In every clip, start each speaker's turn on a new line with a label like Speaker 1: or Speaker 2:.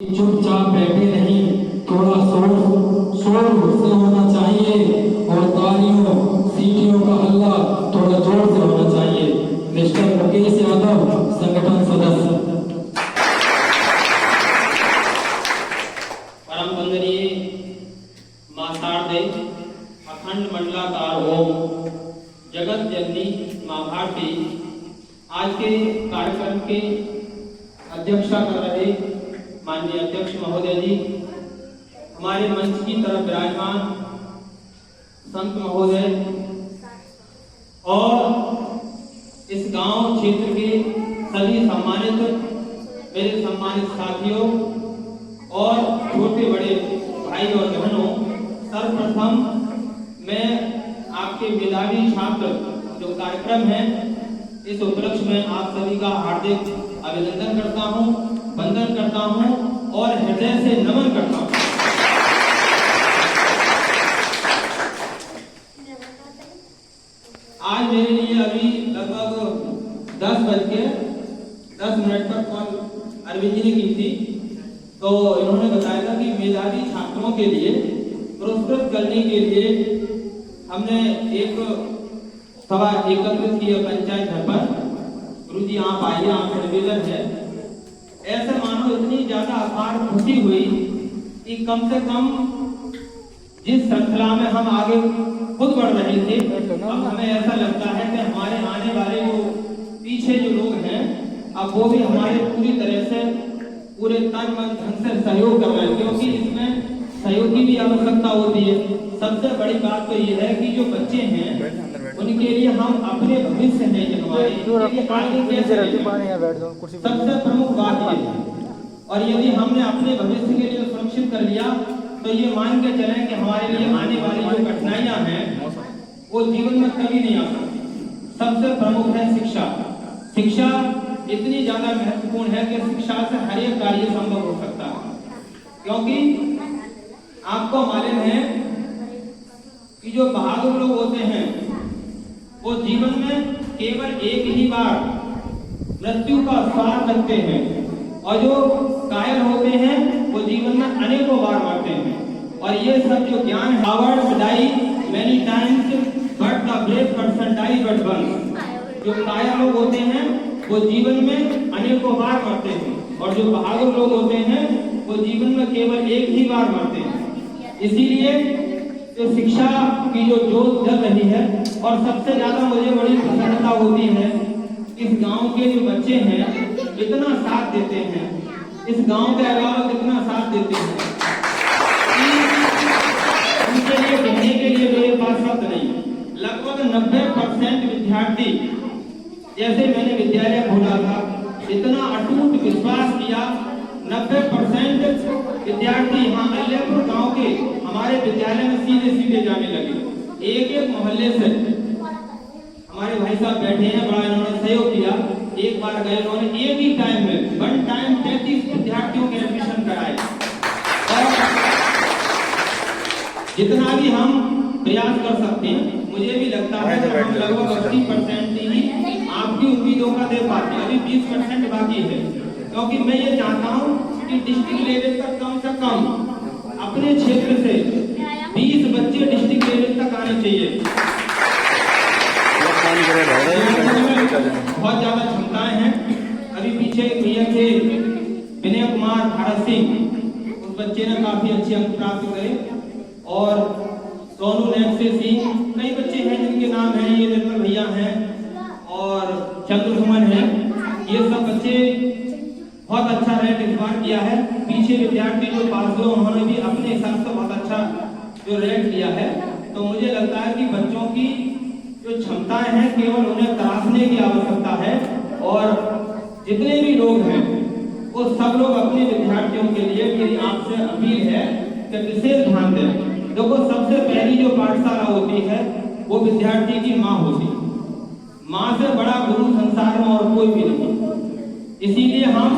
Speaker 1: चुपचाप बैठे नहीं, थोड़ा शोर से होना चाहिए और तालियों सीटियों का हल्ला थोड़ा जोर से होना चाहिए। मिस्टर मुकेश यादव, संगठन सदस्य।
Speaker 2: परम वंदनीय मां शारदे अखंड मंडलाकार ओम जगत जननी मां भारती आज के कार्यक्रम के अध्यक्षता कर रहे माननीय अध्यक्ष महोदय जी, हमारे मंच की तरफ विराजमान संत महोदय और इस गांव क्षेत्र के सभी सम्मानित मेरे सम्मानित साथियों और छोटे बड़े भाई और बहनों, सर्वप्रथम मैं आपके मेधावी छात्र जो कार्यक्रम है इस उपलक्ष्य में आप सभी का हार्दिक अभिनंदन करता हूं, वंदन करता हूं और हृदय से नमन करता हूं। आज मेरे लिए अभी लगभग 10:10 पर कॉल अरविंद जी ने की थी, तो इन्होंने बताया था कि मेधावी छात्रों के लिए पुरस्कृत करने के लिए हमने एक सभा एकत्रित की है पंचायत घर पर। गुरु जी आप आइए, आपसे निवेदन है। ऐसे मानो इतनी ज्यादा अपार खुशी हुई कि कम से कम जिस श्रृंखला में हम आगे खुद बढ़ रहे थे, अब हमें ऐसा लगता है कि हमारे आने वाले जो पीछे जो लोग हैं अब वो भी हमारे पूरी तरह से पूरे तन मन धन से सहयोग कर रहे हैं, क्योंकि इसमें सहयोग की भी आवश्यकता होती है। सबसे बड़ी बात तो ये है कि जो बच्चे हैं उनके लिए हम अपने भविष्य है हमारे सबसे प्रमुख बात ये है। और यदि हमने अपने भविष्य के लिए सुरक्षित कर लिया तो ये मान के चलें कि हमारे लिए आने वाली जो कठिनाइयां हैं वो जीवन में कभी नहीं आ सकती। सबसे प्रमुख है शिक्षा। शिक्षा इतनी ज्यादा महत्वपूर्ण है कि शिक्षा से हर एक कार्य संभव हो सकता है, क्योंकि आपको मालूम है कि जो बहादुर लोग होते हैं वो जीवन में केवल एक ही बार मृत्यु का स्वाद करते हैं, और जो कायल होते हैं वो जीवन में अनेकों बार मरते हैं। और ये सब जो ज्ञान coward die many times but the brave person die but once. जो कायल लोग होते हैं वो जीवन में अनेकों बार मरते हैं, और जो बहादुर लोग होते हैं वो जीवन में केवल एक ही बार मरते हैं। इसीलिए तो शिक्षा की जो जोत जल रही है, और सबसे ज्यादा मुझे बड़ी प्रसन्नता होती है इस गांव के जो बच्चे हैं इतना साथ देते हैं, इस गांव के अलावा कितना साथ देते हैं उनके लिए कहने के लिए मेरे पास शब्द नहीं। लगभग 90% विद्यार्थी, जैसे मैंने विद्यालय खोला था इतना अटूट विश्वास किया, 90% विद्यार्थी यहाँ अल्लाहपुर गांव के हमारे विद्यालय में सीधे जाने लगे। एक मोहल्ले से हमारे भाई साहब बैठे हैं, बड़ा इन्होंने सहयोग किया। एक बार गए उन्होंने एक ही टाइम में 1 टाइम 33 विद्यार्थियों के एडमिशन कराए। और जितना भी हम प्रयास कर सकते हैं, मुझे भी लगता है कि हम लगभग 80% ही आपकी उम्मीदों का दे पाते हैं। अभी 20% बाकी है, क्योंकि मैं ये चाहता हूँ कि डिस्ट्रिक्ट लेवल तक कम से कम अपने क्षेत्र से 20 बच्चे डिस्ट्रिक्ट लेवल तक आने चाहिए। बहुत ज्यादा क्षमताएं हैं। अभी पीछे एक भैया थे विनय कुमार भारत सिंह, उस बच्चे ने काफी अच्छे अंक प्राप्त करे। और सोनू नेक्से सिंह, कई बच्चे हैं जिनके नाम हैं, ये निर्मल भैया हैं और चंद्रसुमन है। ये सब बच्चे बहुत अच्छा रैंक इस बार किया है। पीछे विद्यार्थी जो पास हुए उन्होंने भी अपने हिसाब से बहुत अच्छा जो रैंक लिया है। तो मुझे लगता है कि बच्चों की जो क्षमताएं हैं केवल उन्हें तराशने की आवश्यकता है, और जितने भी लोग हैं वो सब लोग अपने विद्यार्थियों के लिए मेरी आपसे अपील है कि विशेष ध्यान दें। देखो, सबसे पहली जो पाठशाला होती है वो विद्यार्थी की माँ होती है। माँ से बड़ा गुरु संसार में और कोई भी नहीं। इसीलिए हम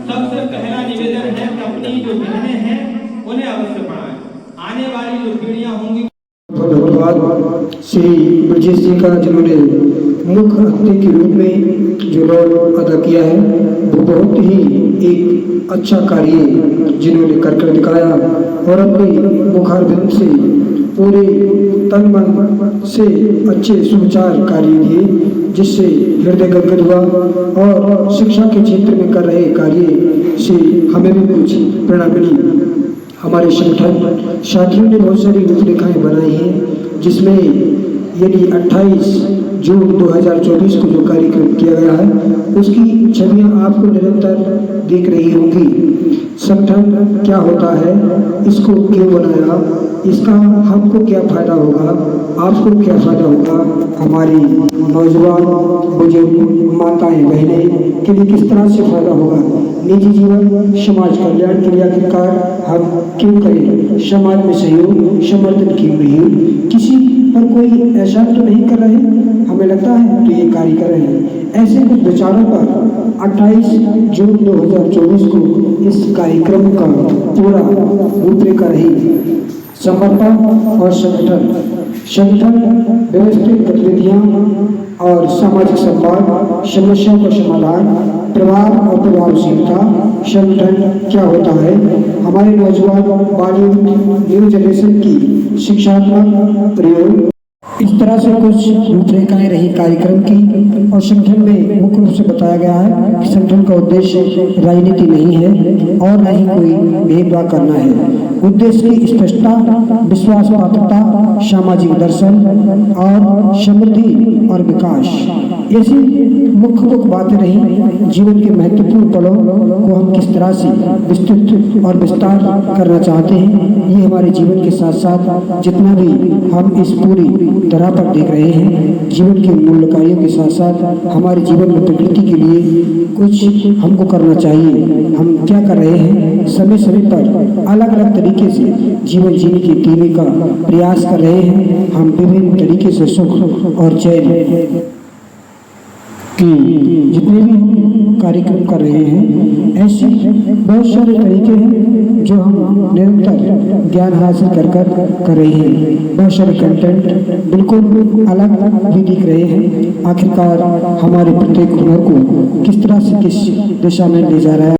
Speaker 2: सबसे पहला निवेदन है कि अपनी जो बहनें हैं उन्हें अवश्य पढ़ाएं। आने वाली जो पीढ़ियां होंगी।
Speaker 3: धन्यवाद श्री ब्रजेश जी का, जिन्होंने मुख्य अतिथि के रूप में जो रोल अदा किया है वो बहुत ही एक अच्छा कार्य जिन्होंने कर दिखाया और अपनी मुखारबिंद से पूरे तन मन से अच्छे सुविचार कार्य दिए जिससे हृदय गदगद हुआ और शिक्षा के क्षेत्र में कर रहे कार्य से हमें भी कुछ प्रेरणा मिली। हमारे संगठन साथियों ने बहुत सारी रूपरेखाएं बनाई हैं जिसमें यदि 28 जून 2024 को जो कार्यक्रम किया गया है उसकी छवियां आपको निरंतर दिख रही होंगी। संगठन क्या होता है, इसको क्यों बनाया, इसका हमको क्या फायदा होगा, आपको क्या फायदा होगा, हमारी नौजवान बुजुर्ग माताएं बहनें के लिए किस तरह से फायदा होगा, निजी जीवन समाज कल्याण के लिए आखिरकार हम क्यों करें, समाज में सहयोग समर्थन क्यों नहीं, किसी पर कोई ऐसा तो नहीं कर रहे, हमें लगता है तो ये कार्य कर रहे हैं। ऐसे कुछ विचारों पर 28 जून 2024 को इस कार्यक्रम का पूरा रूपरेखा रही। समर्पण और संगठन व्यवस्थित गतिविधियाँ और सामाजिक संवाद, समस्याओं का समाधान, प्रभाव और प्रभावशीलता। संगठन क्या होता है, हमारे नौजवान बॉलीवुड न्यू जनरेशन की शिक्षात्मक प्रयोग, इस तरह से कुछ रूपरेखाएं रही कार्यक्रम की। और संगठन में मुख्य रूप से बताया गया है कि संगठन का उद्देश्य राजनीति नहीं है और न ही कोई भेदभाव करना है। उद्देश्य की स्पष्टता, विश्वास पात्रता, सामाजिक दर्शन और समृद्धि और विकास, ऐसी मुख्य बातें रही। जीवन के महत्वपूर्ण पलों को हम किस तरह से विस्तृत और विस्तार करना चाहते हैं, ये हमारे जीवन के साथ साथ जितना भी हम इस पूरी तरह पर देख रहे हैं, जीवन के मूल्य कार्यों के साथ साथ हमारे जीवन में प्रकृति के लिए कुछ हमको करना चाहिए। हम क्या कर रहे हैं, समय समय पर अलग अलग तरीके से जीवन जीने की जीने का प्रयास कर रहे हैं। हम विभिन्न तरीके से सुख और चैन की जितने भी कार्यक्रम कर रहे हैं, ऐसी बहुत सारे तरीके हैं जो हम निरंतर ज्ञान हासिल कर रहे हैं। बहुत सारे कंटेंट बिल्कुल अलग भी दिख रहे हैं। आखिरकार हमारे प्रत्येक हुनर को किस तरह से किस दिशा में ले जा रहा है।